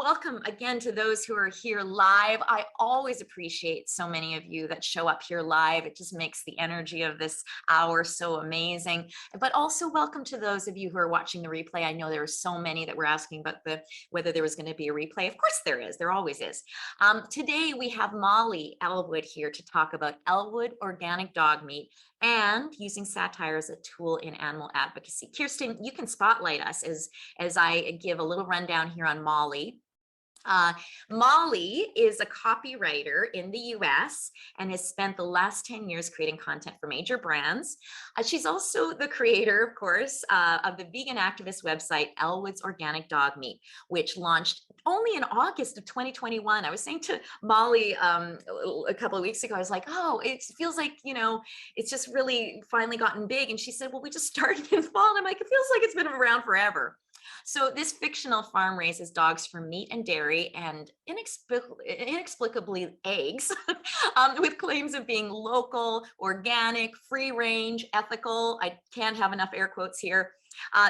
welcome again to those who are here live. I always appreciate so many of you that show up here live. It just makes the energy of this hour so amazing. But also welcome to those of you who are watching the replay. I know there are so many that were asking about whether there was going to be a replay. Of course there is. There always is. Today we have Molly Elwood here to talk about Elwood organic dog meat and using satire as a tool in animal advocacy. Kirsten, you can spotlight us as I give a little rundown here on Molly. Molly is a copywriter in the US and has spent the last 10 years creating content for major brands. She's also the creator, of course, of the vegan activist website, Elwood's Organic Dog Meat, which launched only in August of 2021. I was saying to Molly a couple of weeks ago, I was like, oh, it feels like, it's just really finally gotten big. And she said, well, we just started in fall. And I'm like, it feels like it's been around forever. So this fictional farm raises dogs for meat and dairy and inexplicably eggs with claims of being local, organic, free range, ethical. I can't have enough air quotes here.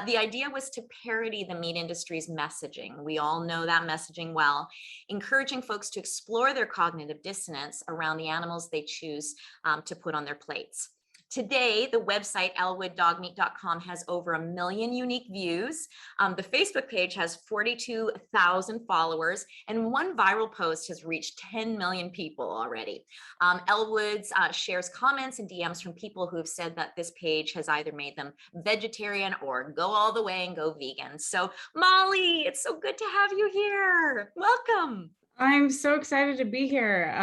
The idea was to parody the meat industry's messaging. We all know that messaging well, encouraging folks to explore their cognitive dissonance around the animals they choose to put on their plates. Today, the website elwooddogmeat.com has over 1 million unique views. The Facebook page has 42,000 followers, and one viral post has reached 10 million people already. Elwoods shares comments and DMs from people who have said that this page has either made them vegetarian or go all the way and go vegan. So Molly, it's so good to have you here. Welcome. I'm so excited to be here.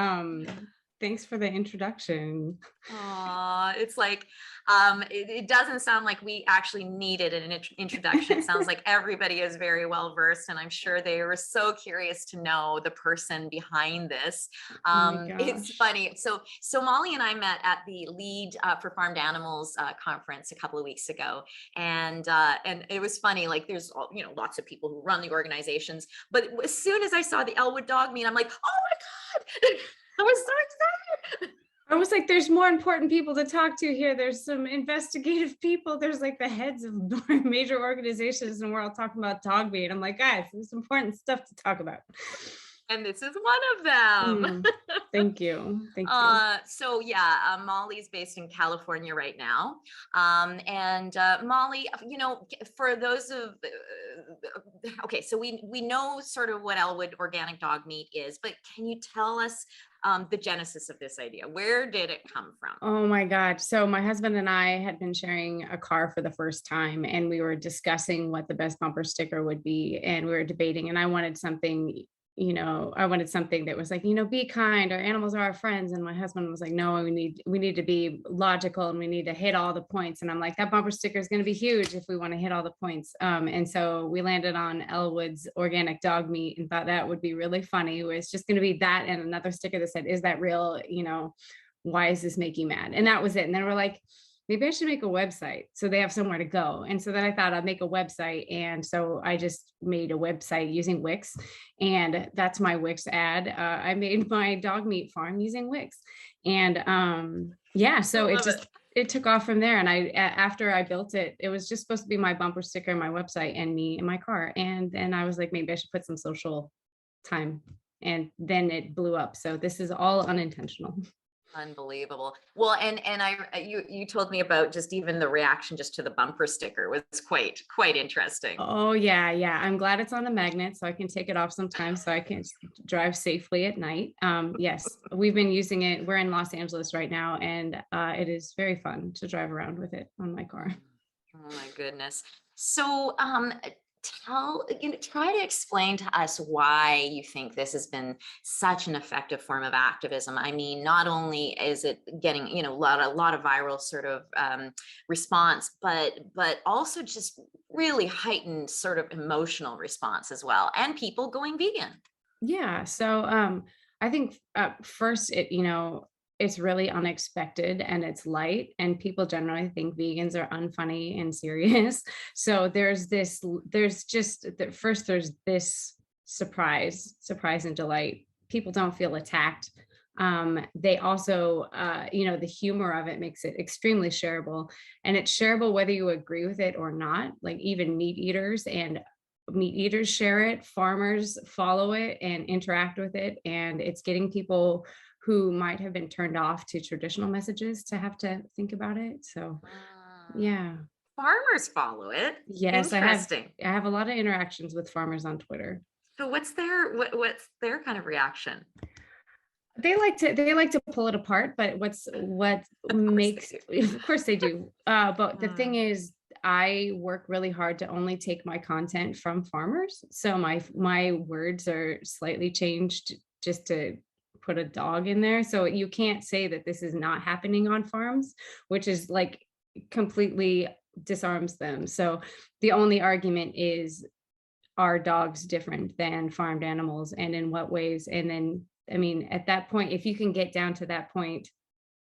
Thanks for the introduction. It's like, it doesn't sound like we actually needed an introduction. It sounds like everybody is very well versed, and I'm sure they were so curious to know the person behind this. It's funny. So Molly and I met at the Lead for Farmed Animals conference a couple of weeks ago, and it was funny. Like, there's lots of people who run the organizations, but as soon as I saw the Elwood dog meat, I'm like, oh my God. I was so excited. I was like, there's more important people to talk to here. There's some investigative people. There's like the heads of major organizations, and we're all talking about dog meat. I'm like, guys, there's important stuff to talk about. And this is one of them. Thank you. Thank you. So yeah, Molly's based in California right now. Molly, for those of, okay, so we know sort of what Elwood organic dog meat is, but can you tell us the genesis of this idea? Where did it come from? Oh my God. So my husband and I had been sharing a car for the first time, and we were discussing what the best bumper sticker would be. And we were debating, and I wanted something that was like, be kind, our animals are our friends. And my husband was like, no, we need to be logical, and we need to hit all the points. And I'm like, that bumper sticker is going to be huge if we want to hit all the points. And so we landed on Elwood's organic dog meat and thought that would be really funny. It's just going to be that and another sticker that said, is that real? Why is this making mad? And that was it. And then we're like, maybe I should make a website so they have somewhere to go. And so then I thought I'd make a website. And so I just made a website using Wix, and that's my Wix ad. I made my dog meat farm using Wix. And so it took off from there. And after I built it, it was just supposed to be my bumper sticker, my website, and me in my car. And then I was like, maybe I should put some social time. And then it blew up. So this is all unintentional. Unbelievable. Well, and you told me about just even the reaction just to the bumper sticker was quite interesting. Oh yeah. I'm glad it's on a magnet so I can take it off sometimes so I can drive safely at night. Yes, we've been using it. We're in Los Angeles right now, and it is very fun to drive around with it on my car. Oh my goodness. So try to explain to us why you think this has been such an effective form of activism. I mean, not only is it getting, a lot of viral sort of response, but also just really heightened sort of emotional response as well, and people going vegan. Yeah. So I think first, it's really unexpected and it's light, and people generally think vegans are unfunny and serious. So there's this surprise and delight. People don't feel attacked. They also, the humor of it makes it extremely shareable, and it's shareable whether you agree with it or not, like even meat eaters and meat eaters share it, farmers follow it and interact with it, and it's getting people who might have been turned off to traditional messages to have to think about it. So Mm. yeah. Farmers follow it. Yes, Interesting. I have a lot of interactions with farmers on Twitter. So what's their kind of reaction? They like to pull it apart, but what Of course they makes do. of course they do. But the thing Mm. is, I work really hard to only take my content from farmers. So my words are slightly changed just to put a dog in there. So you can't say that this is not happening on farms, which is like completely disarms them. So the only argument is, are dogs different than farmed animals, and in what ways? And then, I mean, at that point, if you can get down to that point,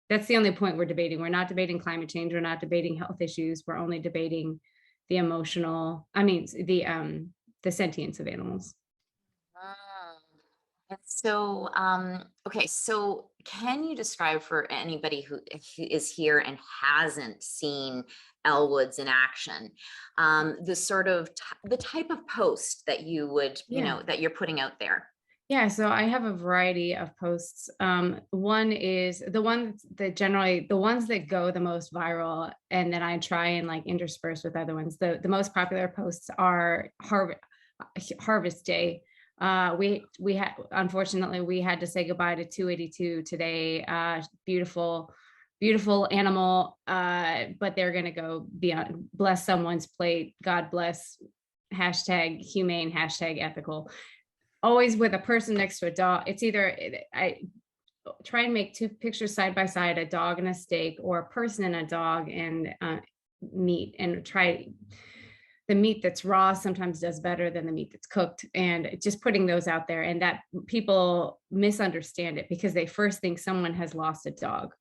that's the only point we're debating. We're not debating climate change. We're not debating health issues. We're only debating the emotional, I mean, the sentience of animals. Mm. And so, okay, so can you describe for anybody who is here and hasn't seen Elwoods in action, the sort of the type of post that you would, Yeah. that you're putting out there? Yeah, so I have a variety of posts. One is the ones that generally the ones that go the most viral, and then I try and like intersperse with other ones. The most popular posts are Harvest Day. We had, unfortunately, we had to say goodbye to 282 today. Beautiful animal, but they're gonna go beyond, bless someone's plate. God bless. Hashtag humane. Hashtag ethical. Always with a person next to a dog. It's either I try and make two pictures side by side, a dog and a steak, or a person and a dog and meat, and try the meat that's raw sometimes does better than the meat that's cooked, and just putting those out there. And that people misunderstand it because they first think someone has lost a dog.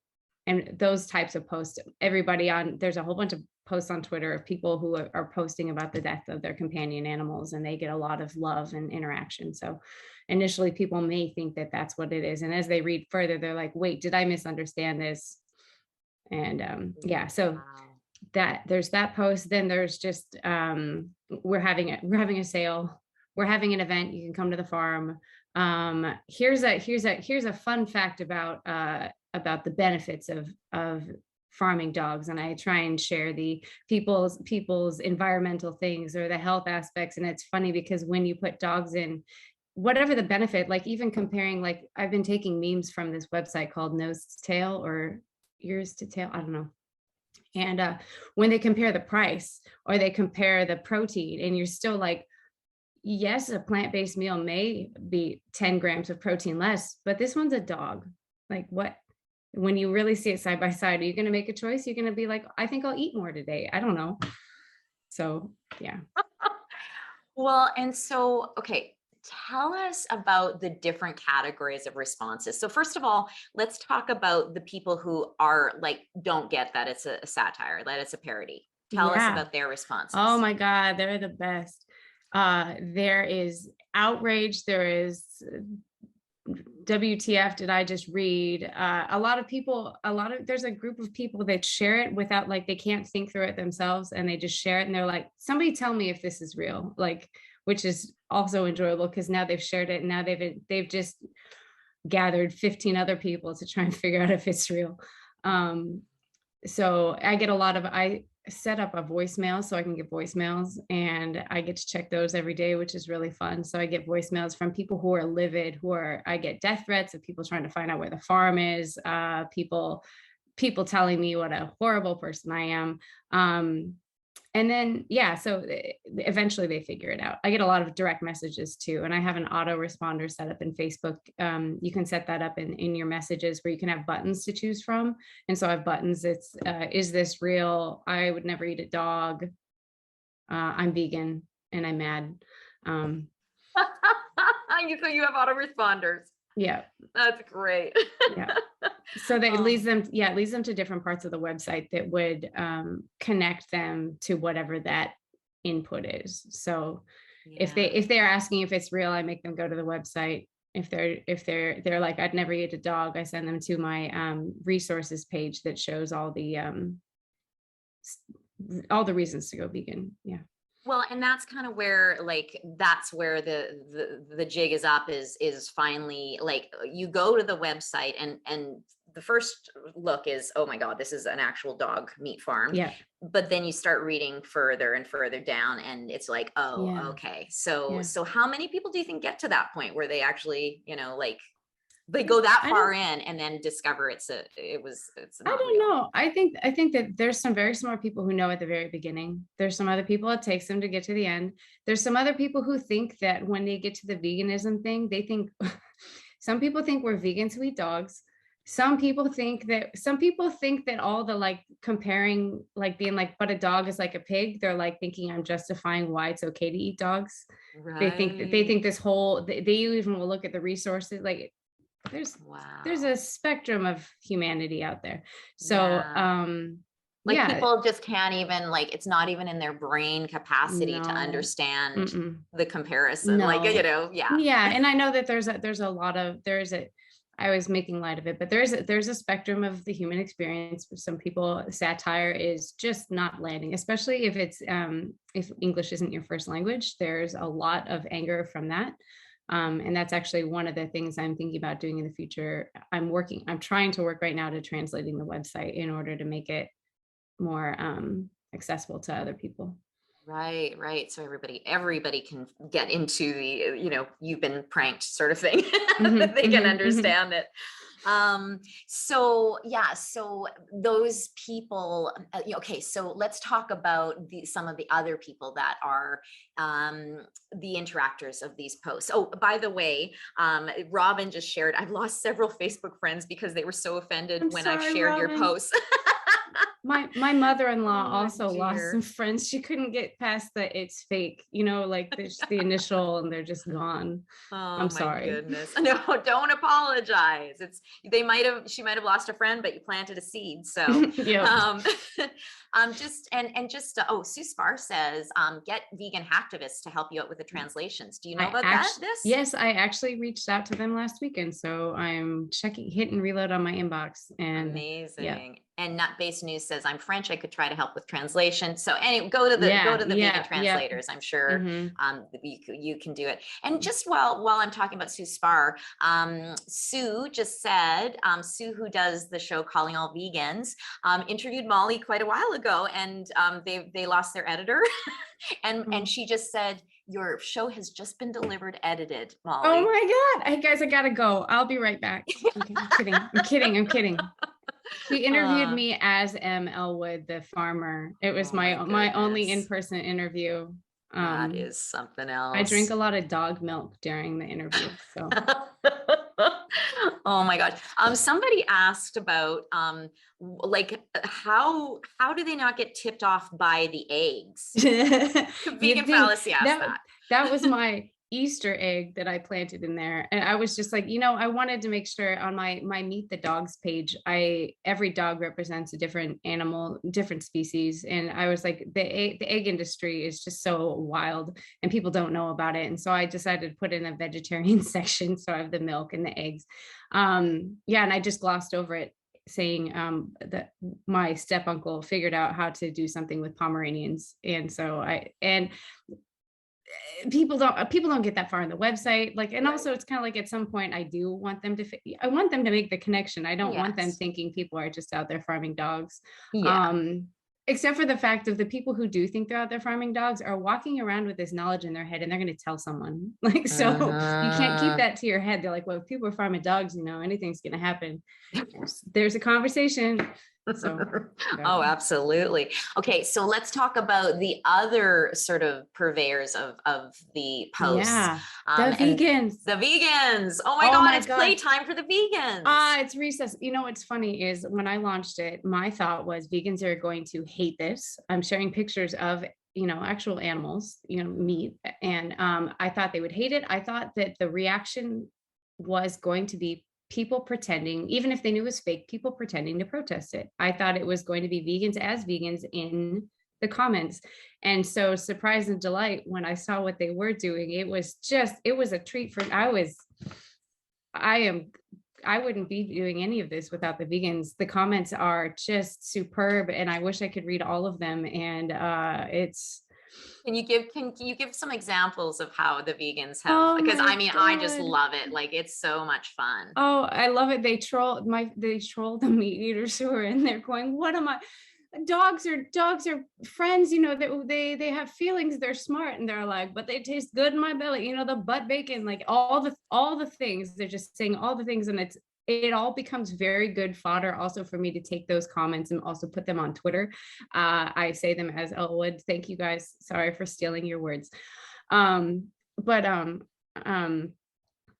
And those types of posts, there's a whole bunch of posts on Twitter of people who are posting about the death of their companion animals, and they get a lot of love and interaction. So initially people may think that that's what it is, and as they read further, they're like, wait, did I misunderstand this? And yeah, so Wow. that there's that post. Then there's just we're having a sale, we're having an event, you can come to the farm. Here's a fun fact about the benefits of farming dogs, and I try and share the people's environmental things or the health aspects. And it's funny because when you put dogs in, whatever the benefit, like even comparing, like I've been taking memes from this website called Nose to Tail or Ears to Tail, I don't know. And when they compare the price or they compare the protein, and you're still like, yes, a plant-based meal may be 10 grams of protein less, but this one's a dog. Like what? When you really see it side by side, are you going to make a choice? You're going to be like, I think I'll eat more today. I don't know. So yeah. Well, and so, okay, tell us about the different categories of responses. So first of all, let's talk about the people who are like, don't get that it's a satire, that it's a parody. Tell us Yeah. about their Oh responses. my God, they're the best. There is outrage. There is WTF did I just read? A lot of people, there's a group of people that share it without, like, they can't think through it themselves, and they just share it and they're like, somebody tell me if this is real, like, which is also enjoyable because now they've shared it and now they've just gathered 15 other people to try and figure out if it's real. So I set up a voicemail so I can get voicemails, and I get to check those every day, which is really fun. So I get voicemails from people who are livid, I get death threats of people trying to find out where the farm is, people telling me what a horrible person I am. And then, yeah, so eventually they figure it out. I get a lot of direct messages too. And I have an autoresponder set up in Facebook. You can set that up in your messages where you can have buttons to choose from. And so I have buttons. It's, is this real? I would never eat a dog. I'm vegan and I'm mad. You have autoresponders. Yeah. That's great. Yeah. So that it leads them to different parts of the website that would connect them to whatever that input is. So if they're asking if it's real, I make them go to the website. If they're like, I'd never eat a dog, I send them to my resources page that shows all the reasons to go vegan. Yeah. Well, and that's kind of where, like, that's where the jig is up, is finally, like, you go to the website, and the first look is, oh my God, this is an actual dog meat farm. Yeah. But then you start reading further and further down, and it's like, oh, Yeah. okay. So Yeah. so how many people do you think get to that point where they actually, like, they go that I far don't in and then discover it's I not don't real? know. I think that there's some very smart people who know at the very beginning. There's some other people it takes them to get to the end. There's some other people who think that when they get to the veganism thing, they think some people think we're vegans who eat dogs. Some people think that all the like comparing, like being like, but a dog is like a pig. They're like thinking I'm justifying why it's okay to eat dogs. They think Right. this whole they even will look at the resources like there's there's Wow. a spectrum of humanity out there. So Yeah. Like, yeah, people just can't even, like, it's not even in their brain capacity to no, understand mm-mm, the comparison. Like, no, yeah. yeah, and I know that there's a lot of I was making light of it, but there's a spectrum of the human experience. For some people, satire is just not landing, especially if English isn't your first language. There's a lot of anger from that. And that's actually one of the things I'm thinking about doing in the future. I'm trying to work right now to translating the website in order to make it more accessible to other people. Right, right. So everybody can get into the, you've been pranked sort of thing, that Hmm. they can Hmm. Hmm. understand it. So yeah, so those people, okay, so let's talk about some of the other people that are the interactors of these posts. Oh, by the way, Robin just shared, I've lost several Facebook friends because they were so offended I'm when I've sorry, shared your Robin. posts. My mother-in-law Oh also lost some dear. friends. She couldn't get past the it's fake, like the initial and they're just gone. Oh I'm my sorry. goodness. No, don't apologize. She might have lost a friend, but you planted a seed. So, Yep. um, oh, Sue Spar says, get vegan hacktivists to help you out with the translations. Do you know about this? Yes, I actually reached out to them last weekend. So I'm hit and reload on my inbox. And yeah, Amazing. And Nut Based News says, I'm French. I could try to help with translation. So anyway, go yeah, to the vegan yeah, yeah. translators. I'm sure Hmm. you can do it. And just while I'm talking about Sue Spar, Sue just said, Sue, who does the show Calling All Vegans, interviewed Molly quite a while ago, and they lost their editor, and she just said, your show has just been delivered edited, Oh Molly. my God. Hey guys, I gotta go. I'll be right back. Okay, I'm kidding. I'm kidding. I'm kidding. She interviewed Uh, me as Elwood, the farmer. It was oh my my only goodness. in-person interview. That Um, is something I drink else. a lot of dog milk during the interview. So Oh my gosh. Somebody asked about like, how do they not get tipped off by the eggs? you'd Vegan think Fallacy asked that. that was my Easter egg that I planted in there. And I was just like, I wanted to make sure on my Meet the Dogs page, every dog represents a different animal, different species. And I was like, the egg industry is just so wild and people don't know about it. And so I decided to put in a vegetarian section. So I have the milk and the eggs. Yeah, and I just glossed over it saying that my step uncle figured out how to do something with Pomeranians. And so people don't get that far on the website, like, and Right. also it's kind of like at some point I want them to make the connection. I don't want them Yes. thinking people are just out there farming dogs. Yeah. um except for the fact of the people who do think they're out there farming dogs are walking around with this knowledge in their head and they're going to tell someone like, so you can't keep Uh-huh. that to your head. They're like, well, if people are farming dogs, anything's going to happen. There's a conversation. So yeah. Oh, absolutely. Okay, so let's talk about the other sort of purveyors of the posts, Yeah, the and vegans. the vegans. Oh my Oh God, my it's God. playtime for the vegans. It's recess. What's funny is when I launched it, my thought was vegans are going to hate this. I'm sharing pictures of, actual animals, meat. And I thought they would hate it. I thought that the reaction was going to be people pretending, even if they knew it was fake, people pretending to protest it. I thought it was going to be vegans as vegans in the comments. And so surprise and delight when I saw what they were doing, it was a treat I am I wouldn't be doing any of this without the vegans. The comments are just superb and I wish I could read all of them. And Can you give some examples of how the vegans have, Oh because my I mean, I just God. love it. Like it's so much fun. Oh, I love it. They troll the meat eaters who are in there going, what am I? Dogs are friends, they have feelings, they're smart, and they're like, but they taste good in my belly, the butt bacon, like all the things. They're just saying all the things, and it all becomes very good fodder also for me to take those comments and also put them on Twitter. I say them as Elwood. Thank you guys. Sorry for stealing your words. But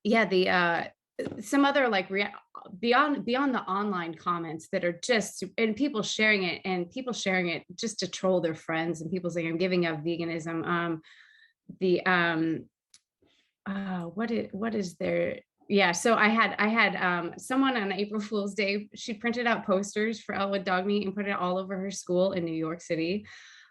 yeah, the some other like beyond the online comments that are just, and people sharing it just to troll their friends, and people saying I'm giving up veganism. The what is there? Yeah, so I had someone on April Fool's Day. She printed out posters for Elwood dog meat and put it all over her school in New York City.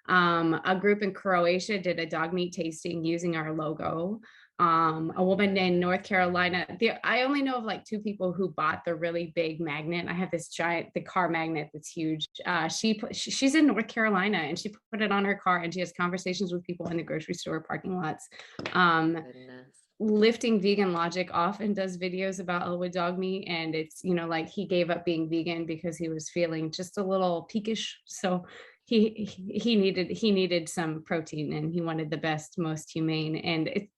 A group in Croatia did a dog meat tasting using our logo. A woman in North Carolina. I only know of like two people who bought the really big magnet. I have this the car magnet that's huge. She's in North Carolina, and she put it on her car, and she has conversations with people in the grocery store parking lots. Goodness. Lifting vegan logic often does videos about Elwood dog meat, and it's like he gave up being vegan because he was feeling just a little peakish, so he needed some protein, and he wanted the best, most humane, and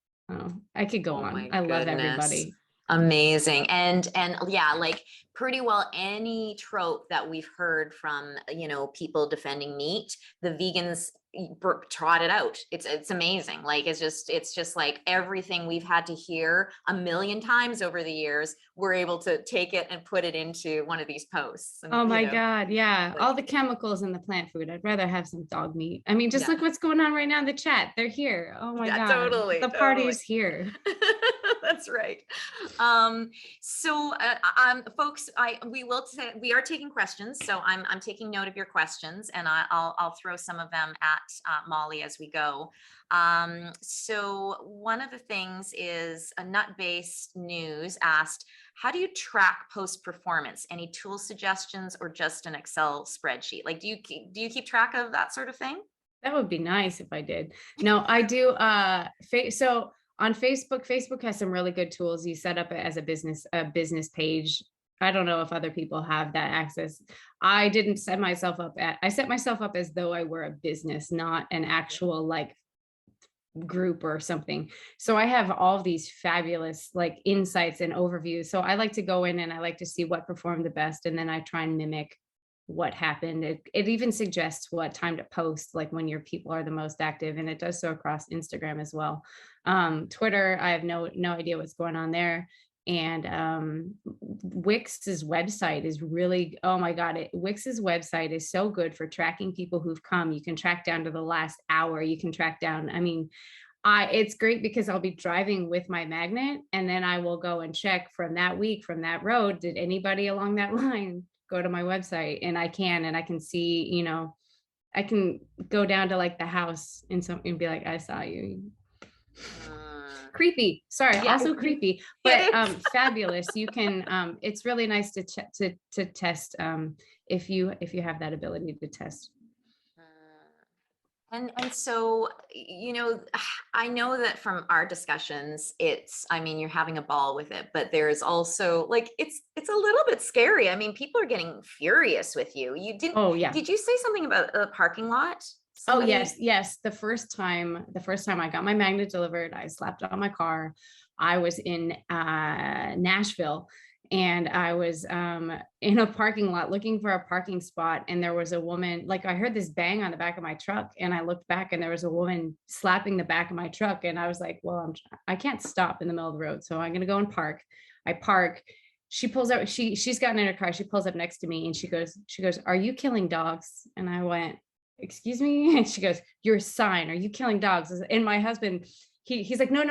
I could go Oh on. my I love goodness. everybody. Amazing. And yeah, like pretty well any trope that we've heard from, people defending meat, the vegans trot it out. It's amazing. Like it's just like everything we've had to hear a million times over the years, we're able to take it and put it into one of these posts. And, Oh my God. Yeah. like, All the chemicals in the plant food. I'd rather have some dog meat. I mean, just yeah. look what's going on right now in the chat. They're here. Oh my Yeah, God. totally, The party totally. is here. That's right. So, folks, we are taking questions. So I'm taking note of your questions, and I'll throw some of them at Molly as we go. So one of the things is a nut-based news asked, how do you track post performance? Any tool suggestions or just an Excel spreadsheet? Like, do you keep track of that sort of thing? That would be nice if I did. No, I do. So on Facebook has some really good tools. You set up it as a business page. I don't know if other people have that access. I didn't set myself up I set myself up as though I were a business, not an actual like group or something. So I have all these fabulous like insights and overviews. So I like to go in and I like to see what performed the best, and then I try and mimic what happened. It even suggests what time to post, like when your people are the most active, and it does so across Instagram as well. Twitter, I have no idea what's going on there. And Wix's website is really, oh my God, Wix's website is so good for tracking people who've come. You can track down to the last hour. You can track down, I mean, it's great because I'll be driving with my magnet, and then I will go and check from that week, from that road, did anybody along that line go to my website? And I can see, I can go down to like the house and be like, I saw you. Creepy. Sorry, Yeah. also creepy, but fabulous. You can it's really nice to test if you have that ability to test. And so, I know that from our discussions, I mean, you're having a ball with it, but there's also like, it's a little bit scary. I mean, people are getting furious with you. Oh yeah. Did you say something about a parking lot? Somebody... Oh yes. The first time I got my magnet delivered, I slapped it on my car. I was in Nashville, and I was in a parking lot looking for a parking spot, and there was a woman, like I heard this bang on the back of my truck, and I looked back, and there was a woman slapping the back of my truck, and I was like, well, I can't stop in the middle of the road, so I'm gonna go and park. I park. She pulls up, she's gotten in her car, she pulls up next to me, and she goes, are you killing dogs? And I went, excuse me? And she goes, your sign, are you killing dogs? And my husband, he's like, no,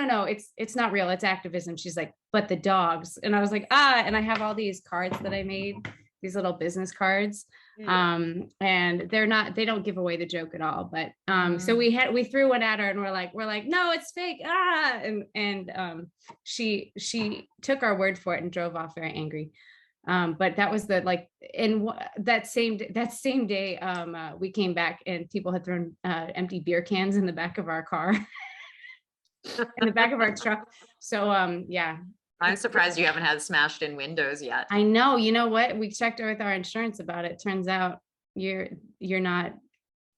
it's not real, it's activism. She's like, but the dogs. And I was like, and I have all these cards that I made, these little business cards. Yeah. And they don't give away the joke at all. But so we threw one at her, and we're like, no, it's fake. And she took our word for it and drove off very angry. But that was the like, and that same day, we came back and people had thrown empty beer cans in the back of our car, in the back of our truck. So yeah, I'm surprised you haven't had smashed in windows yet. I know. You know what? We checked with our insurance about it. Turns out you're not.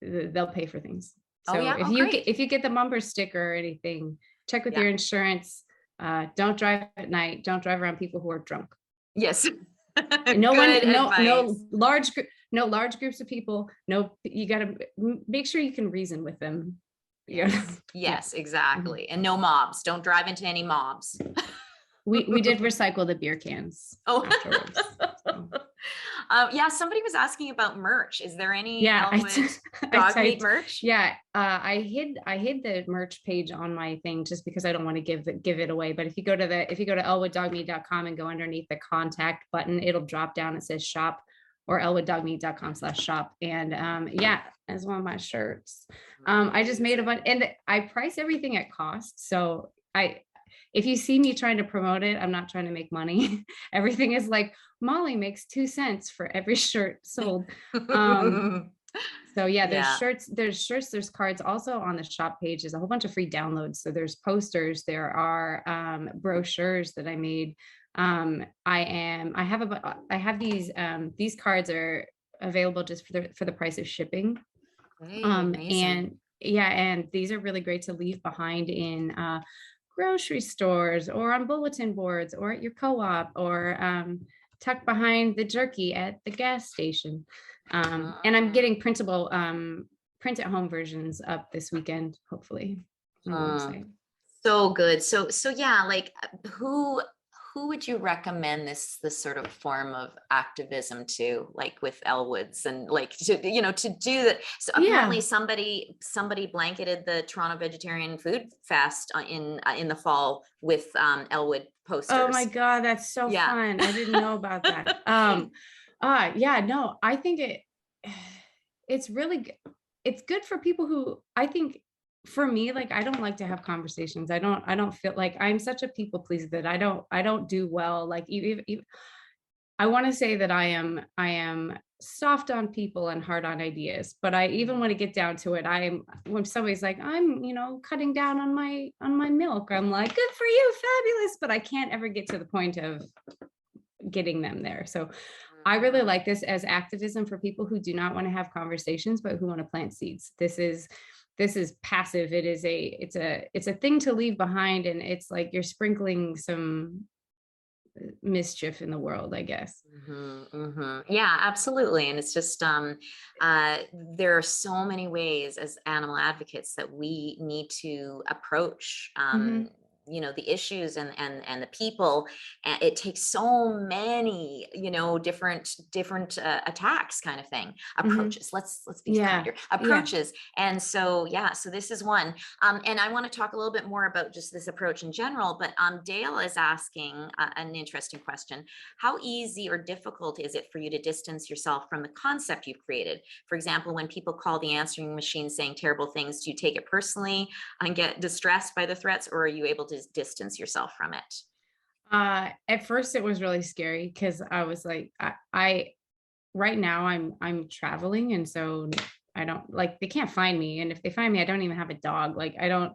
They'll pay for things. Oh So yeah, oh great. if you get the bumper sticker or anything, check with Yeah. your insurance. Don't drive at night. Don't drive around people who are drunk. Yes. No one, Good advice. no large groups of people. No, you got to make sure you can reason with them. Yeah. Yes, yes, exactly. And no mobs. Don't drive into any mobs. We did recycle the beer cans Oh, afterwards. So. Yeah. Somebody was asking about merch. Is there any Yeah, Elwood dog meat merch? Yeah, I hid the merch page on my thing just because I don't want to give it away. But if you go to elwooddogmeat.com and go underneath the contact button, it'll drop down. It says shop, or elwooddogmeat.com/shop. And yeah, that's one of my shirts. I just made a bunch, and I price everything at cost. So if you see me trying to promote it, I'm not trying to make money. Everything is like, Molly makes 2 cents for every shirt sold. So yeah, there's shirts, there's cards. Also on the shop page is a whole bunch of free downloads. So there's posters, there are brochures that I made. I have these cards are available just for the price of shipping. Hey, And yeah, and these are really great to leave behind in grocery stores or on bulletin boards or at your co-op, or tucked behind the jerky at the gas station. And I'm getting print at home versions up this weekend, hopefully. So good. So yeah, like who would you recommend this sort of form of activism to, like with Elwoods, and like to do that? So apparently somebody blanketed the Toronto Vegetarian Food Fest in the fall with Elwood posters. Oh my God, that's so fun. I didn't know about that. Yeah, no, I think it's really, it's good for people who, I think, for me, like, I don't like to have conversations. I don't feel like, I'm such a people pleaser that I don't do well. Like, I want to say that I am soft on people and hard on ideas, but I even want to get down to it. When somebody's like, I'm, cutting down on my milk, I'm like, good for you, fabulous. But I can't ever get to the point of getting them there. So I really like this as activism for people who do not want to have conversations, but who want to plant seeds. This is passive. It's a thing to leave behind. And it's like you're sprinkling some mischief in the world, I guess. Yeah, absolutely. And it's just there are so many ways as animal advocates that we need to approach the issues and the people. And it takes so many different attacks, kind of thing, approaches. Let's be kinder, approaches. And so so this is one, and I want to talk a little bit more about just this approach in general. But Dale is asking an interesting question: how easy or difficult is it for you to distance yourself from the concept you've created? For example, when people call the answering machine saying terrible things, do you take it personally and get distressed by the threats, or are you able to distance yourself from it? At first it was really scary because I was like, I right now I'm traveling, and so I don't, like, they can't find me, and if they find me, I don't even have a dog. Like, I don't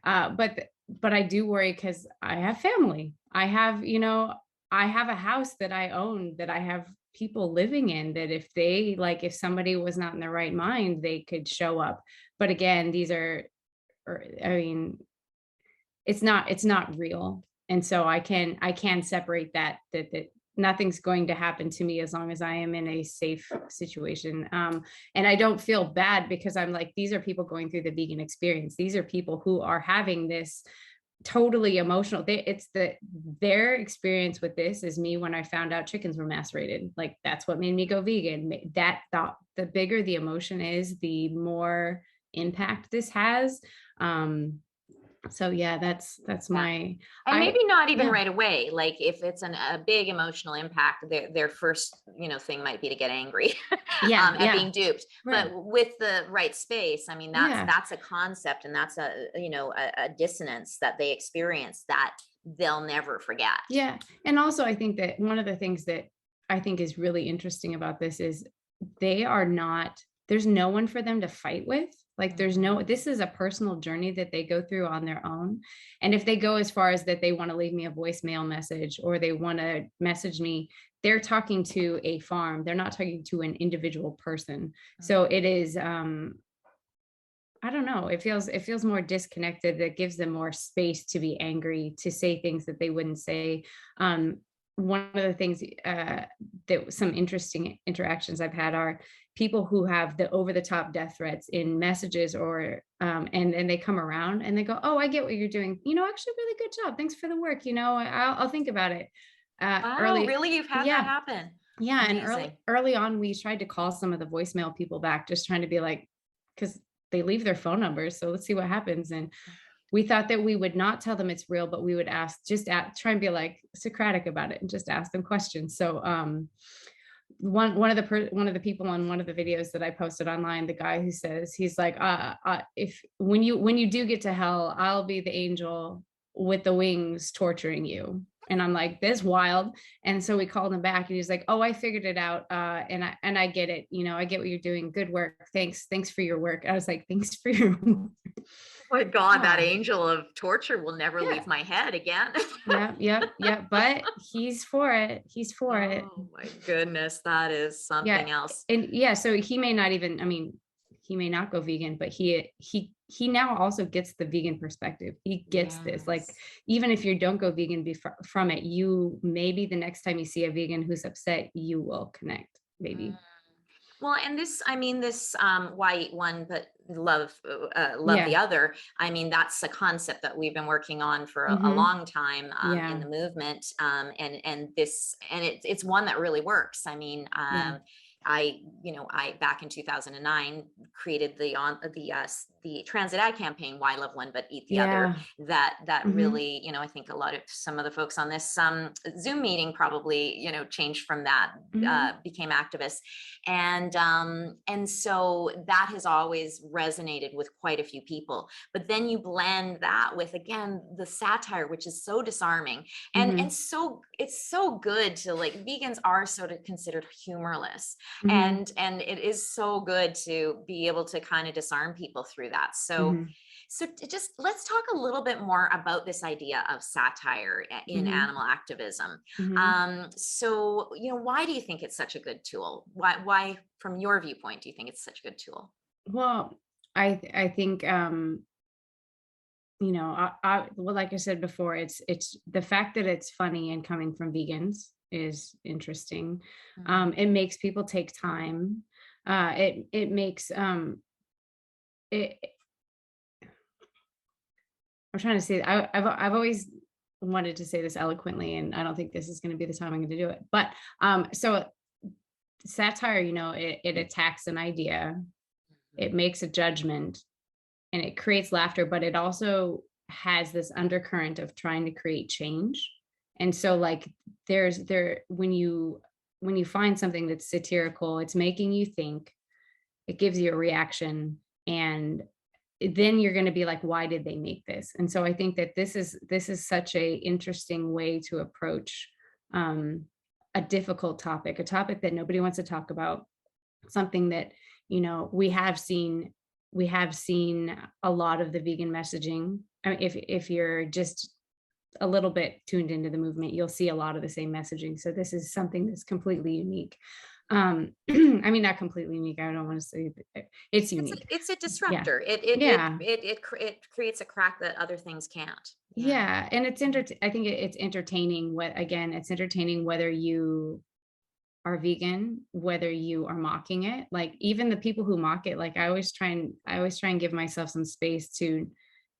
but I do worry because I have family. I have a house that I own, that I have people living in, that if somebody was not in their right mind, they could show up. But again, it's not real. And so I can separate that nothing's going to happen to me as long as I am in a safe situation. And I don't feel bad because I'm like, these are people going through the vegan experience. These are people who are having this totally emotional. Their experience with this is me when I found out chickens were macerated. Like, that's what made me go vegan. That thought, the bigger the emotion is, the more impact this has. So yeah, that's my, and maybe not even right away. Like, if it's a big emotional impact, their first thing might be to get angry at being duped. Right. But with the right space, I mean, that's a concept, and that's a dissonance that they experience that they'll never forget. Yeah. And also I think that one of the things that I think is really interesting about this is they are not, there's no one for them to fight with. Like this is a personal journey that they go through on their own. And if they go as far as that they want to leave me a voicemail message or they want to message me, they're talking to a farm. They're not talking to an individual person. So it is, I don't know. It feels more disconnected. That gives them more space to be angry, to say things that they wouldn't say. One of the things that some interesting interactions I've had are people who have the over the top death threats in messages or and they come around and they go, oh, I get what you're doing. Actually, really good job. Thanks for the work. I'll think about it. Wow, Early, really? You've had that yeah, happen? yeah. And Amazing. early on, we tried to call some of the voicemail people back, just trying to be like, because they leave their phone numbers. So let's see what happens. And we thought that we would not tell them it's real, but we would try and be like Socratic about it and just ask them questions. So one of the people on one of the videos that I posted online, the guy who says, he's like, if when you do get to hell, I'll be the angel with the wings torturing you. And I'm like, this wild. And so we called him back and he's like, oh, I figured it out. And I get it. I get what you're doing. Good work. Thanks for your work. I was like, thanks for your work. Oh my God, that Oh, angel of torture will never yeah. leave my head again. Yeah. But he's for it. He's for it. Oh my goodness, that is Yeah. something else. And yeah, so he may not even, I mean, he may not go vegan, but he now also gets the vegan perspective. He gets this. Like, Yes. even if you don't go vegan from it, you maybe the next time you see a vegan who's upset, you will connect, maybe. Well, and this, I mean, this why eat one but love the Yeah. other. I mean, that's a concept that we've been working on for a Hmm. long time in Yeah. the movement, and it's one that really works. I mean, Yeah. I back in 2009 created the transit ad campaign, "Why Love One But Eat the Other." Yeah. That Hmm. really, I think some of the folks on this Zoom meeting probably changed from that, Hmm. became activists, and so that has always resonated with quite a few people. But then you blend that with, again, the satire, which is so disarming, and Hmm. so it's so good to, like, vegans are sort of considered humorless, Hmm. and it is so good to be able to kind of disarm people through that. So Hmm. just let's talk a little bit more about this idea of satire in Hmm. animal activism. Hmm. So, why do you think it's such a good tool? Why, from your viewpoint, do you think it's such a good tool? Well, I think well, like I said before, it's the fact that it's funny and coming from vegans is interesting. Mm. It makes people take time. It makes it. I'm trying to say. I've always wanted to say this eloquently, and I don't think this is going to be the time I'm going to do it. But so satire, it attacks an idea, it makes a judgment, and it creates laughter, but it also has this undercurrent of trying to create change. And so, like, when you find something that's satirical, it's making you think, it gives you a reaction, and then you're going to be like, why did they make this? And so I think that this is such a interesting way to approach um a difficult topic, a topic that nobody wants to talk about, something that we have seen a lot of the vegan messaging. I mean, if you're just a little bit tuned into the movement, you'll see a lot of the same messaging. So this is something that's completely unique. I mean, not completely unique. I don't want to say it's It's a, unique. it's a Yeah. disruptor. Yeah. It creates a crack that other things can't. Yeah. Yeah. And I think it's entertaining. It's entertaining whether you are vegan, whether you are mocking it. Like, even the people who mock it, like, I always try and give myself some space to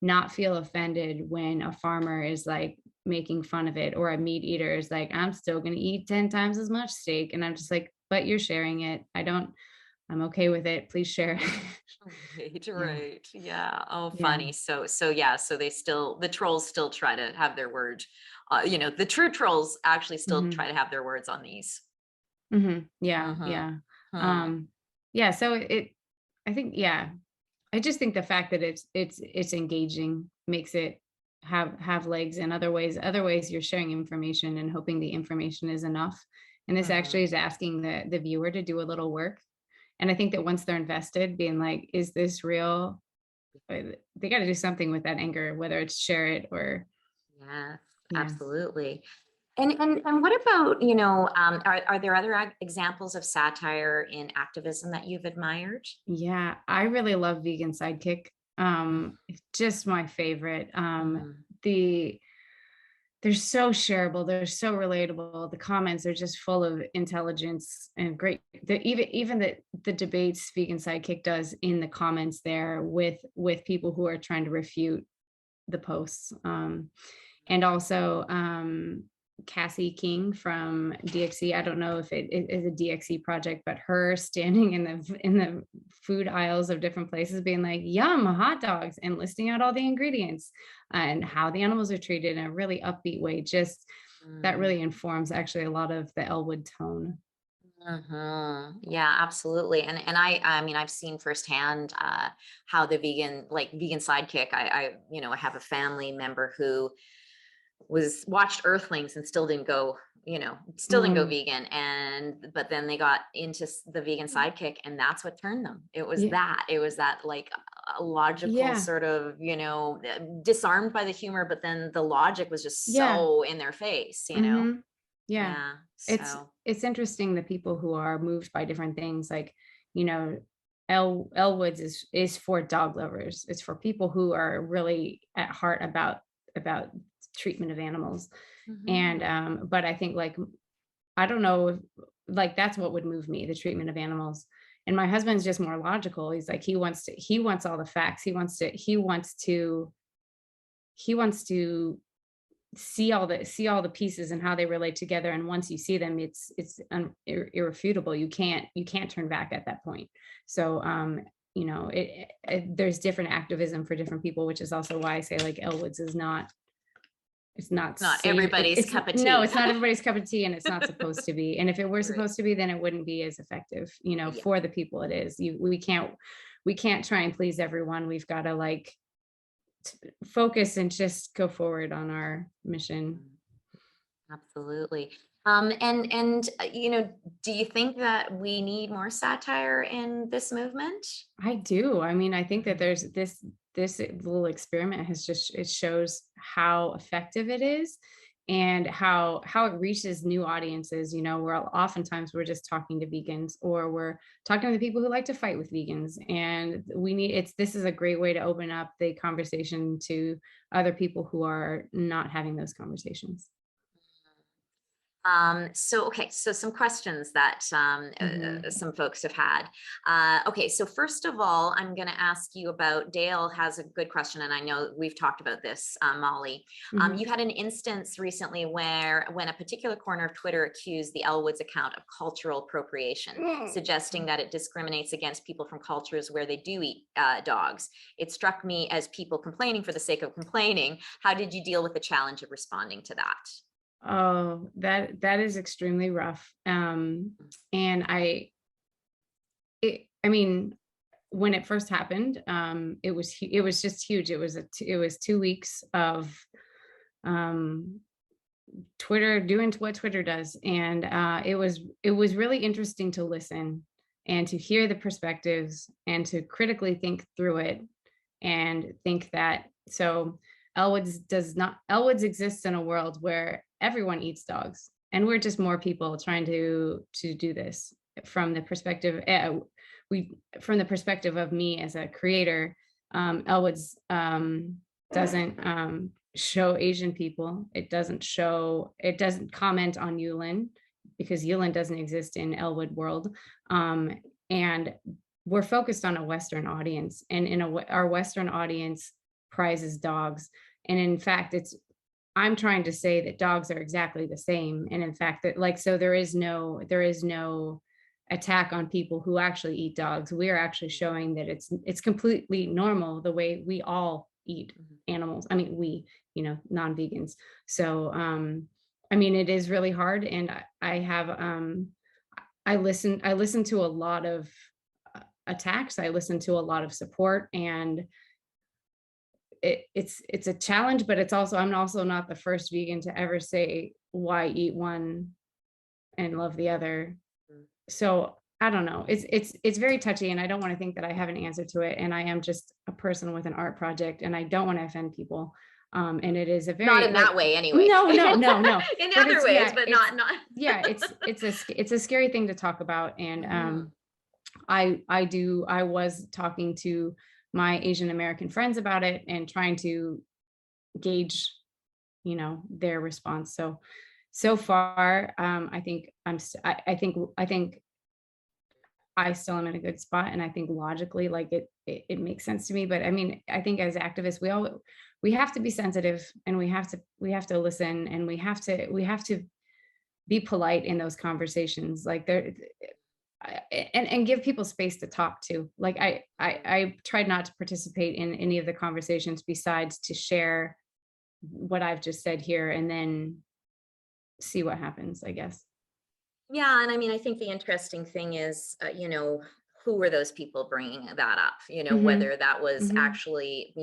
not feel offended when a farmer is like making fun of it, or a meat eater is like, I'm still going to eat 10 times as much steak. And I'm just like, but you're sharing it. I'm okay with it. Please share. Right, Yeah. right. Yeah. Oh, Yeah. funny. So yeah, so the trolls still try to have their word. The true trolls actually still Hmm. try to have their words on these. Hmm. Yeah. Mm-hmm. Yeah. Hmm. Um, yeah. So I think, yeah, I just think the fact that it's engaging makes it have legs. And other ways you're sharing information and hoping the information is enough. And this Mhm. actually is asking the viewer to do a little work. And I think that once they're invested, being like, is this real? They got to do something with that anger, whether it's share it or, Yes, yeah. absolutely. And what about, are there other examples of satire in activism that you've admired? Yeah, I really love Vegan Sidekick. It's just my favorite. Mhm. The They're so shareable, they're so relatable. The comments are just full of intelligence and great. Even the debates Vegan Sidekick does in the comments there with people who are trying to refute the posts. And also Cassie King from DXC. I don't know if it is a DXC project, but her standing in the food aisles of different places, being like, "Yum, hot dogs," and listing out all the ingredients and how the animals are treated in a really upbeat way. Just that Mm. really informs actually a lot of the Elwood tone. Yeah, absolutely. And I mean, I've seen firsthand how the vegan sidekick. I have a family member who was watched Earthlings and still didn't go Mm, vegan, and but then they got into the vegan sidekick, and that's what turned them. yeah, It was that like a logical yeah, sort of, disarmed by the humor, but then the logic was just yeah. so in their face. Mhm. Yeah. Yeah. It's So it's interesting the people who are moved by different things, like, you know, Elwoods is for dog lovers. It's for people who are really at heart about treatment of animals. And mhm. but I think, like, I don't know if, like, that's what would move me, the treatment of animals. And my husband's just more logical. He's like, he wants all the facts. He wants to see all the pieces and how they relate together, and once you see them, irrefutable. You can't turn back at that point. So there's different activism for different people, which is also why I say, like, Elwoods is not, it's not Not safe. everybody's It's cup of no, tea. it's not everybody's cup of tea, and it's not supposed to be. And if it were Right. supposed to be, then it wouldn't be as effective, Yeah. for the people it is. We can't try and please everyone. We've got to, like, focus and just go forward on our mission. Mhm. Absolutely. And do you think that we need more satire in this movement? I do. I mean, I think that Mhm. there's this little experiment has just, it shows how effective it is, and how it reaches new audiences. Where oftentimes we're just talking to vegans, or we're talking to the people who like to fight with vegans, and this is a great way to open up the conversation to other people who are not having those conversations. So some questions that Mhm. some folks have had. Okay, so first of all, I'm going to ask you about, Dale has a good question, and I know we've talked about this, Molly. Mhm. You had an instance recently where when a particular corner of Twitter accused the Elwoods account of cultural appropriation, suggesting that it discriminates against people from cultures where they do eat dogs. It struck me as people complaining for the sake of complaining. How did you deal with the challenge of responding to that? Oh, that is extremely rough. And I mean, when it first happened, it was just huge. It was 2 weeks of um, Twitter doing what Twitter does, and it was really interesting to listen and to hear the perspectives and to critically think through it, and think that, so Elwoods exists in a world where everyone eats dogs, and we're just more people trying to do this from the perspective, we from the perspective of me as a creator. Elwoods doesn't show Asian people. It doesn't comment on Yulin, because Yulin doesn't exist in Elwood world. And we're focused on a Western audience, and our Western audience prizes dogs. And in fact, I'm trying to say that dogs are exactly the same. And in fact, that, like, so there is no attack on people who actually eat dogs. We are actually showing that it's completely normal the way we all eat Mhm. animals. I mean, non-vegans. So I mean, it is really hard. And I have I listen to a lot of attacks. I listen to a lot of support, and it's a challenge, but I'm also not the first vegan to ever say, why eat one and love the other. Mm. So I don't know. It's very touchy, and I don't want to think that I have an answer to it. And I am just a person with an art project, and I don't want to offend people. And it is a Not very in that way anyway. no, no, no, no. In But other ways, but not. yeah, it's a scary thing to talk about. And Mhm. I was talking to my Asian American friends about it and trying to gauge, their response. So far, I think I think I still am in a good spot, and I think logically, like it makes sense to me. But I mean, I think as activists, we have to be sensitive, and we have to listen, and we have to be polite in those conversations. Like and give people space to talk to. Like I tried not to participate in any of the conversations besides to share what I've just said here, and then see what happens, I guess. Yeah, and I mean, I think the interesting thing is, who were those people bringing that up? Mhm, Whether that was mhm. actually,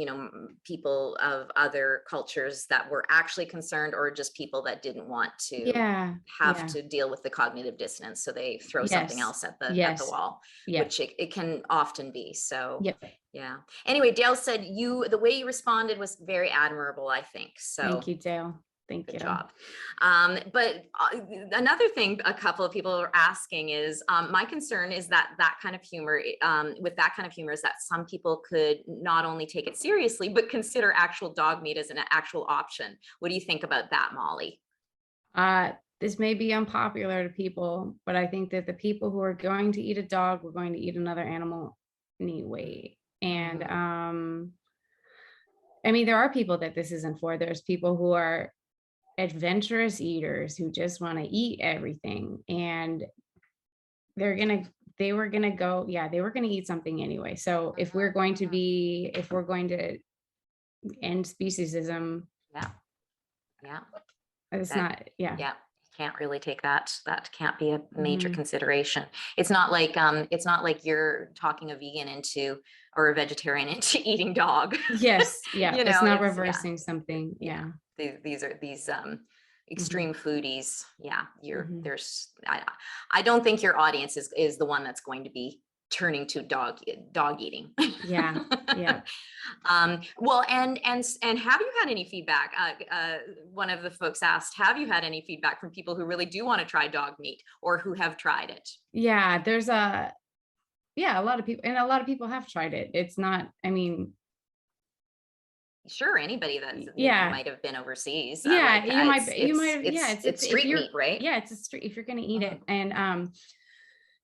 people of other cultures that were actually concerned, or just people that didn't want to Yeah, have yeah. to deal with the cognitive dissonance, so they throw something Yes. else at the Yes. wall, Yep. which it can often be. So, Yep. yeah. Anyway, Dale said the way you responded was very admirable, I think. Thank So, you, Dale. Thank good you. job. But another thing a couple of people are asking is, my concern is that that kind of humor, with that kind of humor, is that some people could not only take it seriously, but consider actual dog meat as an actual option. What do you think about that, Molly? Uh, this may be unpopular to people, but I think that the people who are going to eat a dog were going to eat another animal anyway. And Mm, I mean, there are people that this isn't for. There's people who are adventurous eaters who just want to eat everything, and they're gonna they were gonna go, yeah, they were gonna eat something anyway. So mhm, mhm. if we're going to end speciesism, Yeah, yeah. it's That, not, yeah. yeah, can't really take that. That can't be a major Mhm. consideration. It's not like you're talking a vegan into, or a vegetarian into eating dog. Yes, yeah, it's not It's, yeah, reversing something, yeah. yeah. These are these Mhm, extreme foodies. Yeah, mhm. I don't think your audience is the one that's going to be turning to dog eating. Yeah, yeah. Well, and have you had any feedback? One of the folks asked, have you had any feedback from people who really do want to try dog meat, or who have tried it? Yeah, there's a yeah, a lot of people, and a lot of people have tried it. It's not, I mean, Sure, anybody that's, yeah, might have been overseas. yeah, you might have, yeah, It's if street you're, meat, right? yeah, it's a street, if you're gonna eat Mhm. it. And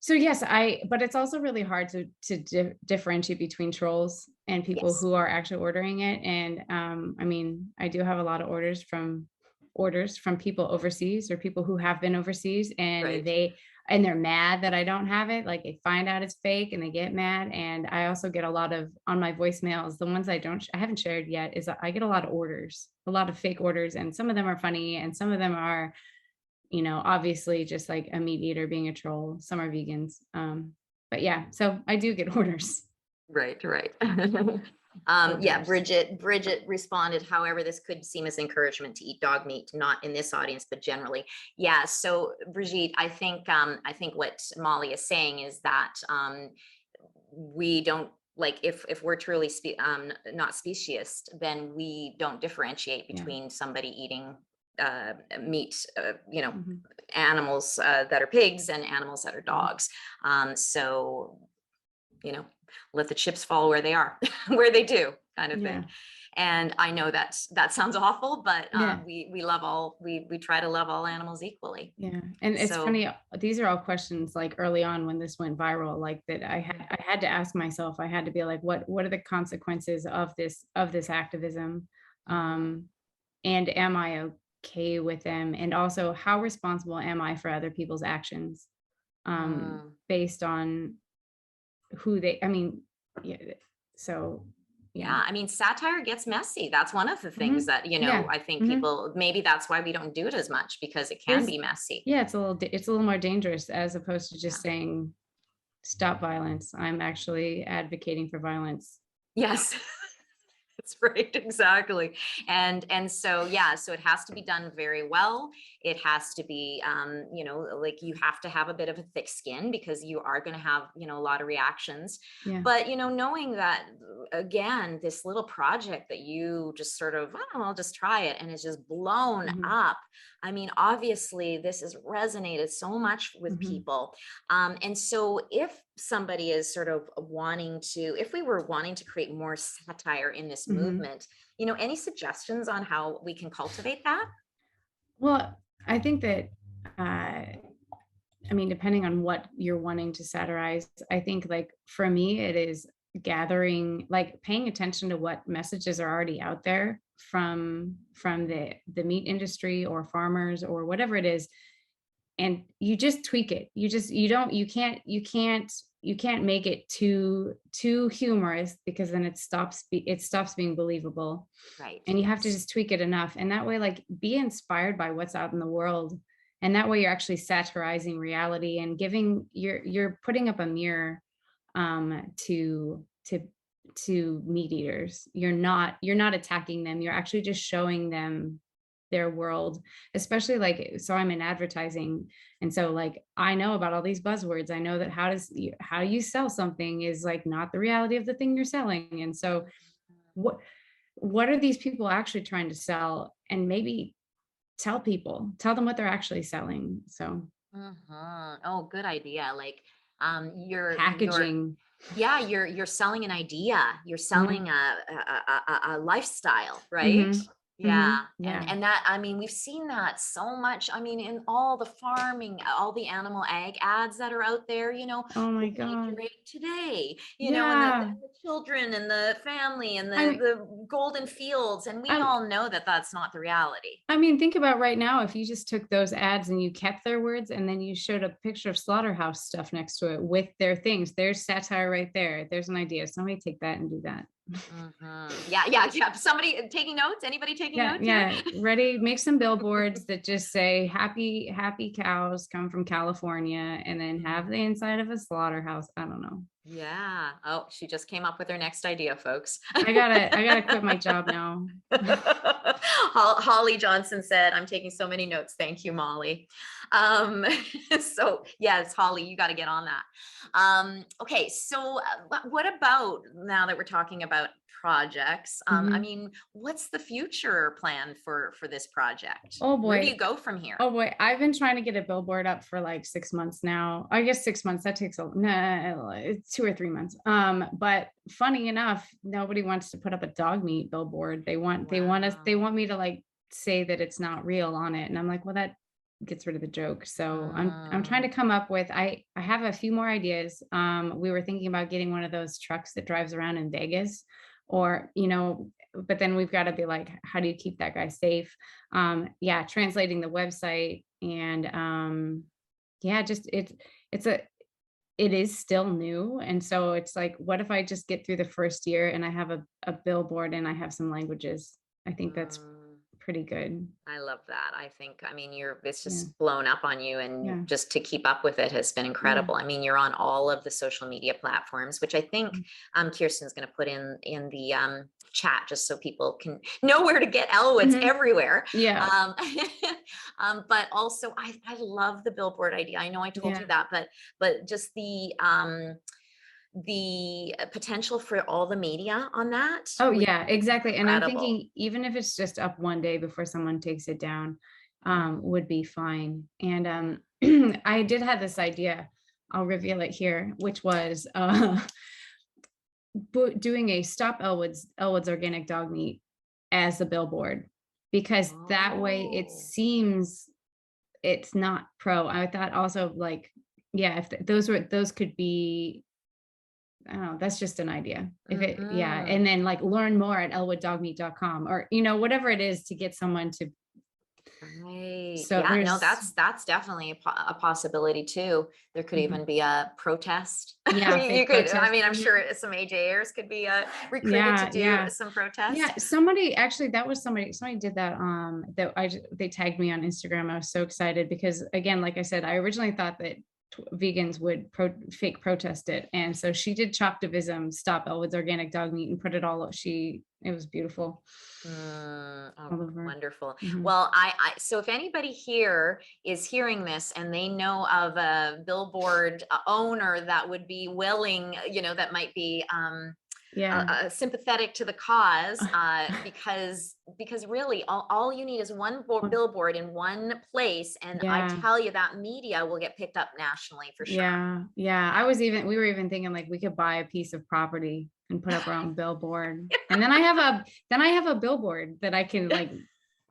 so yes, but it's also really hard to differentiate between trolls and people Yes, who are actually ordering it. And I mean, I do have a lot of orders from people overseas, or people who have been overseas, and right. they're mad that I don't have it. Like, they find out it's fake and they get mad. And I also get a lot of, on my voicemails, the ones I haven't shared yet, is I get a lot of orders, a lot of fake orders, and some of them are funny, and some of them are, obviously just like a meat eater being a troll. Some are vegans. But yeah, so I do get orders. Right, right. Yeah, Orders. Bridget responded, however, this could seem as encouragement to eat dog meat, not in this audience, but generally. Yeah, so Brigitte, I think what Molly is saying is that, we don't, like, if we're truly not speciesist, then we don't differentiate Yeah. between somebody eating meat, Mhm. animals that are pigs, and animals that are Mhm. dogs. So, you know, let the chips fall where they are, where they do, kind of thing. Yeah. And I know that sounds awful, but Yeah. we love all, we try to love all animals equally. Yeah. And it's So, funny, these are all questions, like, early on when this went viral, like, that mhm, I had to ask myself. I had to be like, what are the consequences of this activism? mhm, Um, and am I okay with them? And also, how responsible am I for other people's actions? mm. Based on who they, I mean, yeah, so yeah. Yeah, I mean, satire gets messy. That's one of the things Mhm. that, Yeah. I think Mhm. people, maybe that's why we don't do it as much, because it can There's be messy. Yeah, it's a little more dangerous, as opposed to just Yeah. saying, "Stop violence." I'm actually advocating for violence. Yes. That's right, exactly. And so yeah, so it has to be done very well. It has to be like you have to have a bit of a thick skin because you are going to have, a lot of reactions. Yeah. But knowing that again, this little project that you just sort of, oh, I'll just try it and it's just blown Mhm. up. I mean, obviously this has resonated so much with Mhm. people. And so if somebody is sort of wanting to, if we were wanting to create more satire in this Mhm. movement, any suggestions on how we can cultivate that? Well, I think that, I mean, depending on what you're wanting to satirize, I think like for me, it is gathering, like paying attention to what messages are already out there from the meat industry or farmers or whatever it is, and you just tweak it. You don't you can't make it too humorous because then it stops being believable, Right. and you have to Yes. just tweak it enough, and that way like be inspired by what's out in the world, and that way you're actually satirizing reality and giving you're putting up a mirror to meat eaters. You're not attacking them, you're actually just showing them their world, especially like, so I'm in advertising, and so like I know about all these buzzwords. I know that how you sell something is like not the reality of the thing you're selling, and so what what are these people actually trying to sell, and maybe tell them what they're actually selling. So Oh, good idea. Like, you're packaging. yeah, you're selling an idea. You're Mhm, selling a lifestyle, right? mhm, Yeah. mhm, And yeah. and that, I mean, we've seen that so much. I mean, in all the farming, all the animal ag ads that are out there, Oh my who made god. your egg today, and the, Yeah. and the children and the family and I the mean the golden fields. And we I all know that that's not the reality. I mean, think about right now, if you just took those ads and you kept their words and then you showed a picture of slaughterhouse stuff next to it with their things, there's satire right there. There's an idea. Somebody take that and do that. Yeah, yeah, yeah. Somebody taking notes? Anybody taking Yeah, notes here? yeah. Ready? Make some billboards that just say happy cows come from California and then have the inside of a slaughterhouse. I don't know. Yeah. Oh, she just came up with her next idea, folks. I gotta quit my job now. Holly Johnson said, I'm taking so many notes. Thank you, Molly. Um, so yes, Holly, you got to get on that. Okay. So what about now that we're talking about projects? I Mhm. mean, what's the future plan for this project? Oh Where do you boy. go from here? Oh boy, I've been trying to get a billboard up for like 6 months now. I guess 6 months. That takes nah, it's 2 or 3 months. But funny enough, nobody wants to put up a dog meat billboard. They Wow. want me to like say that it's not real on it, and I'm like, well, that gets rid of the joke. So I'm trying to Mm. come up with. I have a few more ideas. We were thinking about getting one of those trucks that drives around in Vegas, or but then we've got to be like, how do you keep that guy safe? Yeah, translating the website, and yeah, just it's a it is still new, and so it's like, what if I just get through the first year and I have a billboard and I have some languages? I think that's Mm. pretty good. I love that. I think, I mean, it's Yeah, just blown up on you, and yeah, just to keep up with it has been yeah. incredible. I mean, you're on all of the social media platforms, which I think Mm. Kirsten's going to put in the chat just so people can know where to get Elwoods Mhm. everywhere. Yeah, Um, but also, I love the billboard idea. I know I told yeah. you that, but just the potential for all the media on that Oh would yeah, be exactly. And I'm incredible. thinking even if it's just up one day before someone takes it down, Mhm. would be fine. And Yeah. I did have this idea. I'll reveal it here, which was doing a Stop Elwood's organic dog meat as a billboard, because that way it Oh. seems it's not pro. I thought also like, yeah, if those could be, I don't know, that's just an idea. If it, yeah, Mhm. and then like learn more at elwooddogmeat.com, or whatever it is to get someone to. Right. So Yeah, no, there's, that's definitely a possibility too. There could even mhm, be a protest. yeah, You fake could, I protest. mean, I'm Mhm. sure some AJers could be recruited to Yeah, do yeah. some protest. Yeah, somebody actually, that was somebody did that, they tagged me on Instagram. I was so excited because again, like I said, I originally thought that vegans would fake protest it. And so she did Choptivism, Stop Elwood's Organic Dog Meat, and put it all, it was beautiful. Oh, All over. wonderful. Mhm. Well, so if anybody here is hearing this and they know of a billboard owner that would be willing, that might be Yeah. sympathetic to the cause, because really all you need is one billboard in one place, and I Yeah. tell you that media will get picked up nationally for sure. Yeah. Yeah. We were even thinking like we could buy a piece of property and put up our own billboard. And then I have a billboard that I can make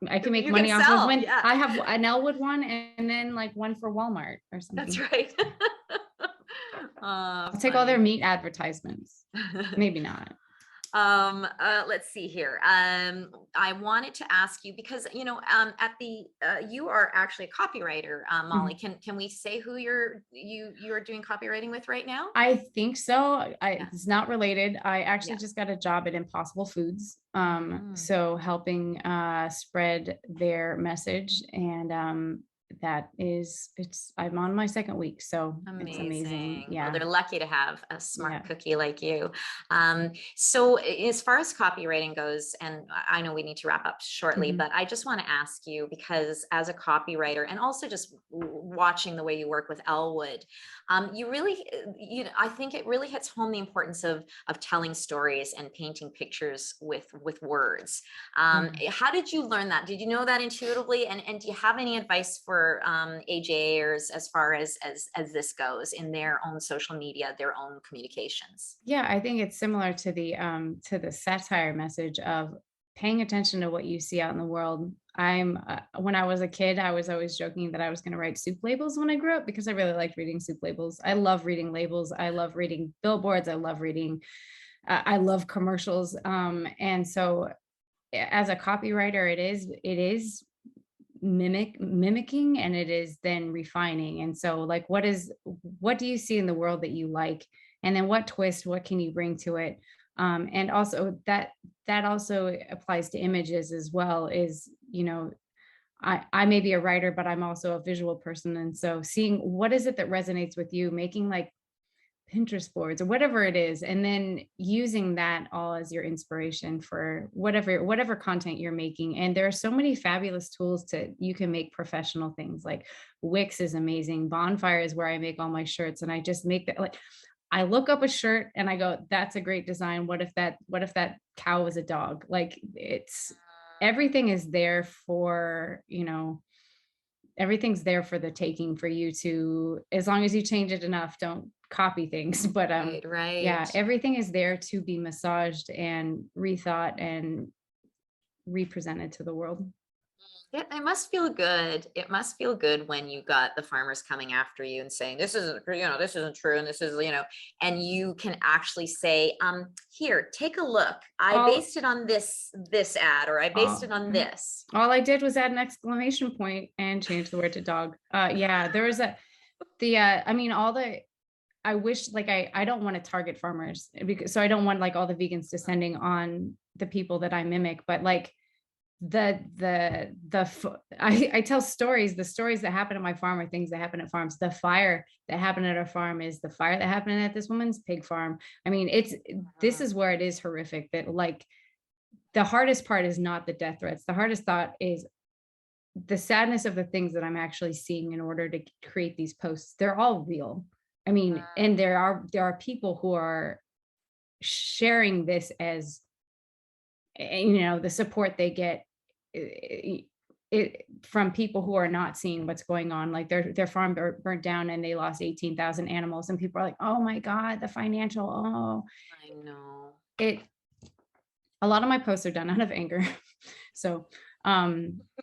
You can money off of, sell, when yeah. I have an Elwood one, and then like one for Walmart or That's something. right. I'll take all their meat advertisements. Maybe not. Let's see here. I wanted to ask you because, you are actually a copywriter, Molly. Can we say who you're doing copywriting with right now? I think so. Yeah. It's not related. I actually Yeah. just got a job at Impossible Foods. So helping spread their message, and I'm on my second week, so it's amazing. Well, Yeah. they're lucky to have a smart Yeah. cookie like you. So as far as copywriting goes, and I know we need to wrap up shortly, Mhm. but I just want to ask you, because as a copywriter and also just watching the way you work with Elwood, you really, I think it really hits home the importance of telling stories and painting pictures with words. How did you learn that? Did you know that intuitively? And do you have any advice for AJers as far as this goes in their own social media, their own communications? Yeah, I think it's similar to the satire message of paying attention to what you see out in the world. When I was a kid, I was always joking that I was going to write soup labels when I grew up, because I really liked reading soup labels. I love reading labels. I love reading billboards. I love commercials. And so as a copywriter, it is mimicking, and it is then refining. And so like, what do you see in the world that you like, and then what can you bring to it? And also that also applies to images as well. I may be a writer, but I'm also a visual person, and so seeing what is it that resonates with you, making like Pinterest boards or whatever it is, and then using that all as your inspiration for whatever content you're making. And there are so many fabulous tools you can make professional things. Like Wix is amazing. Bonfire is where I make all my shirts, and I just make that, like, I look up a shirt and I go, that's a great design. What if that cow was a dog? Like, everything is there for, everything's there for the taking, for you to, as long as you change it enough, don't copy things. But Right. yeah, everything is there to be massaged and rethought and represented to the world. It must feel good. It must feel good when you got the farmers coming after you and saying, this isn't true. And this is, and you can actually say, here, take a look. I based it on this ad, or I based it on this. All I did was add an exclamation point and change the word to dog. Yeah, there was I wish, like, I don't want to target farmers, because so I don't want like all the vegans descending on the people that I mimic, but like I tell stories. The stories that happen at my farm are things that happen at farms. The fire that happened at our farm is the fire that happened at this woman's pig farm. I mean, this is where it is horrific, that like the hardest part is not the death threats. The hardest thought is the sadness of the things that I'm actually seeing in order to create these posts. They're all real. I mean, and there are people who are sharing this as, the support they get from people who are not seeing what's going on. Like their farm burnt down and they lost 18,000 animals, and people are like, oh my God, the financial, I know. A lot of my posts are done out of anger. So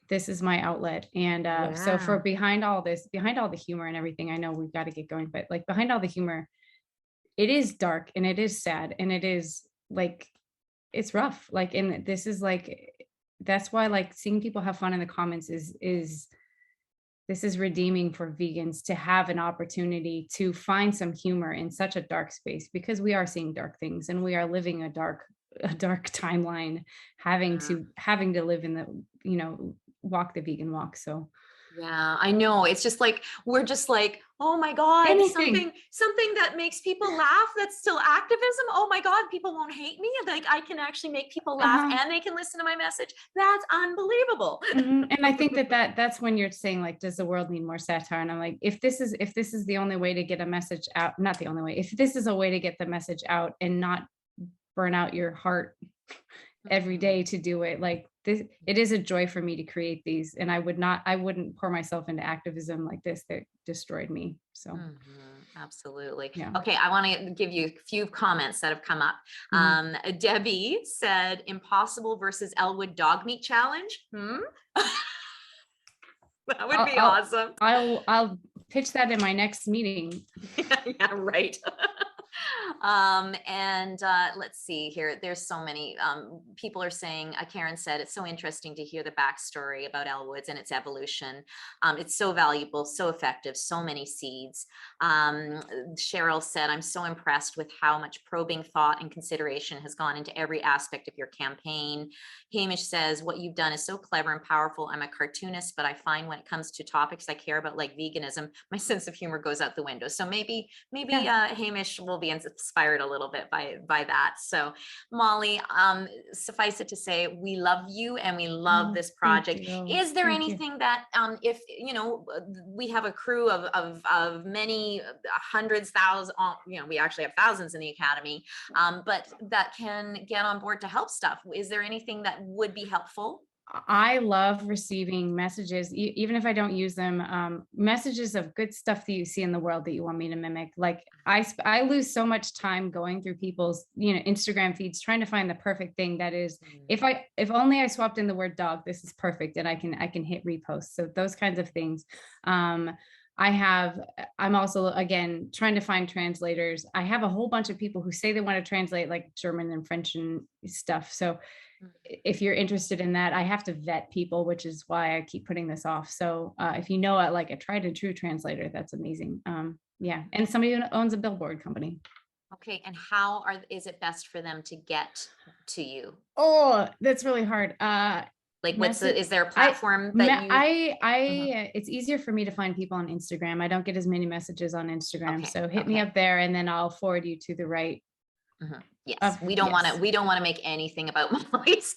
this is my outlet. And so for behind all the humor and everything, I know we've got to get going, but like behind all the humor, it is dark and it is sad, and it is like, it's rough. Like, and this is like, that's why like seeing people have fun in the comments is this is redeeming for vegans, to have an opportunity to find some humor in such a dark space, because we are seeing dark things and we are living a dark timeline, having to live in the, walk the vegan walk. So Yeah, I know. It's just like, we're just like, oh my God, Anything. something that makes people laugh. That's still activism. Oh my God, people won't hate me. Like I can actually make people laugh and they can listen to my message. That's unbelievable. And I think that's when you're saying, like, does the world need more satire? And I'm like, if this is the only way to get a message out, not the only way, if this is a way to get the message out and not burn out your heart every day to do it, like this, it is a joy for me to create these. And I wouldn't pour myself into activism like this that destroyed me. So absolutely. yeah. Okay, I want to give you a few comments that have come up. Debbie said, impossible versus Elwood dog meat challenge. That would be awesome. I'll pitch that in my next meeting. Yeah, right. Let's see here. There's so many people are saying, Karen said, it's so interesting to hear the backstory about Elwoods and its evolution. It's so valuable, so effective, so many seeds. Cheryl said, I'm so impressed with how much probing thought and consideration has gone into every aspect of your campaign. Hamish says, what you've done is so clever and powerful. I'm a cartoonist, but I find when it comes to topics I care about, like veganism, my sense of humor goes out the window. So maybe Hamish will be inspired a little bit by that. So Molly, suffice it to say, we love you and we love this project. Is there anything that if we have a crew of many hundreds, thousands, we actually have thousands in the Academy, but that can get on board to help stuff. Is there anything that would be helpful? I love receiving messages, even if I don't use them, messages of good stuff that you see in the world that you want me to mimic. Like I lose so much time going through people's, Instagram feeds, trying to find the perfect thing that is, if only I swapped in the word dog, this is perfect. And I can hit repost. So those kinds of things. I'm also, again, trying to find translators. I have a whole bunch of people who say they want to translate like German and French and stuff. So if you're interested in that, I have to vet people, which is why I keep putting this off. So if you know like a tried and true translator, that's amazing. Yeah. And somebody who owns a billboard company. Okay. And how is it best for them to get to you? Oh, that's really hard. Like is there a platform it's easier for me to find people on Instagram. I don't get as many messages on Instagram. So hit me up there and then I'll forward you to the right. Yes, we don't want to make anything about Molly's.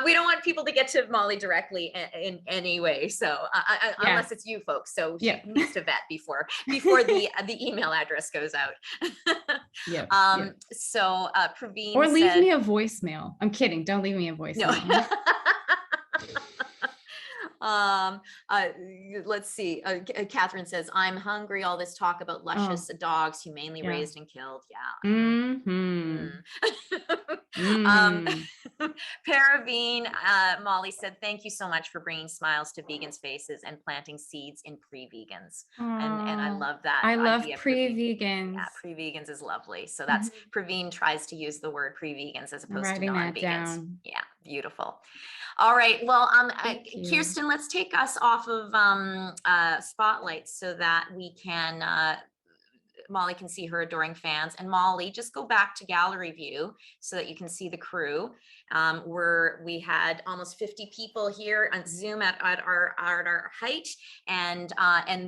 We don't want people to get to Molly directly in any way. So unless it's you folks, so she needs to vet before the email address goes out. So Praveen or leave me a voicemail. I'm kidding. Don't leave me a voicemail. No. Let's see. Catherine says, I'm hungry. All this talk about luscious dogs, humanely raised and killed. Paraveen, Molly said, thank you so much for bringing smiles to vegans' faces and planting seeds in pre-vegans. And I love that. I love pre-vegans. Yeah, pre-vegans is lovely. So that's Praveen tries to use the word pre-vegans as opposed to non-vegans. Yeah, beautiful. All right. Well, Kirsten, let's take us off of Spotlight so that we can Molly can see her adoring fans. And Molly, just go back to gallery view so that you can see the crew. We had almost 50 people here on Zoom at our height, and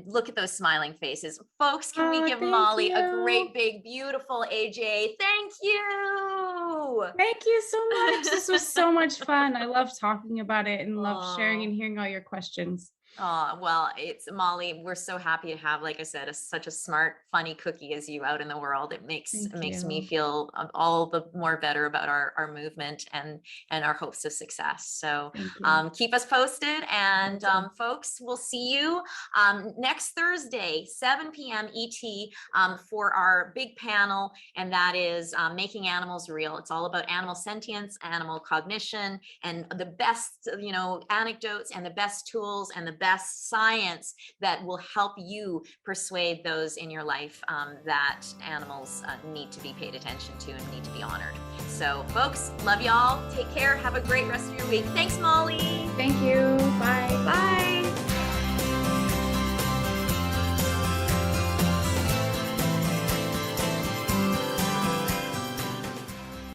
look at those smiling faces. Folks, can we give Molly a great, big, beautiful AJ? Thank you. Thank you so much. This was so much fun. I love talking about it and love sharing and hearing all your questions. Well, it's Molly. We're so happy to have, like I said, such a smart, funny cookie as you out in the world. It makes me feel all the more better about our movement and our hopes of success. So keep us posted, and folks, we'll see you next Thursday, 7 p.m. ET, for our big panel, and that is Making Animals Real. It's all about animal sentience, animal cognition, and the best, anecdotes and the best tools and the best science that will help you persuade those in your life that animals need to be paid attention to and need to be honored. So folks, love y'all. Take care. Have a great rest of your week. Thanks, Molly. Thank you. Bye.